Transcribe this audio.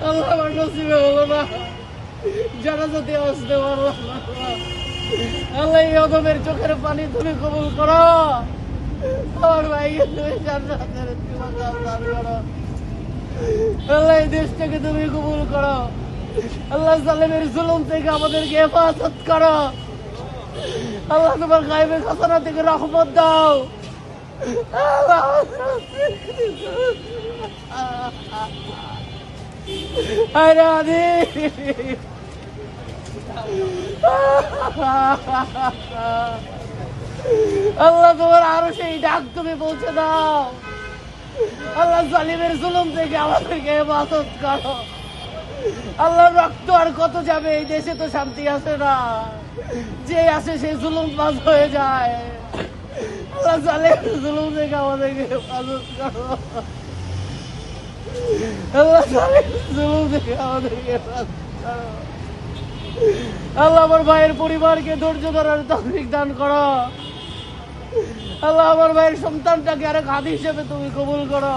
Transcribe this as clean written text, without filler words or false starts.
আল্লাহ আমার নসিবে হলো না, যারা যদি আসতে পারলাম না। আল্লাহ এই অদমের চোখের পানি তুমি কবুল করো, আমার ভাইকে তুমি জান্নাতের মাকাম দান করো। আল্লাহ এই দেশটাকে তুমি কবুল করো। আল্লাহ জালেমের জুলুম থেকে আমাদেরকে হেফাজত করো। আল্লাহ তোমার গায়েবের খাজানা থেকে রহমত দাও। আল্লাহ আরে আদি আল্লাহ তোমার আরো সেই ডাক তুমি পৌঁছে দাও। আল্লাহ জালিমের জুলুম থেকে আমাদেরকে হেফাজত করো। আল্লাহ রক্ত আর কত যাবে, এই দেশে তো শান্তি আসে না, যে আসে সেই জুলুম বাজ হয়ে যায়। আল্লাহ জালিমের জুলুম থেকে আমাদেরকে হেফাজত করো। আল্লাহ জালিমের জুলুম থেকে আমাদেরকে হেফাজত করো। আল্লাহ আমার ভাইয়ের পরিবারকে ধৈর্য ধরার তৌফিক দান করো। আল্লাহ আমার ভাইয়ের সন্তানটাকে আরেক হাদি হিসেবে তুমি কবুল করো।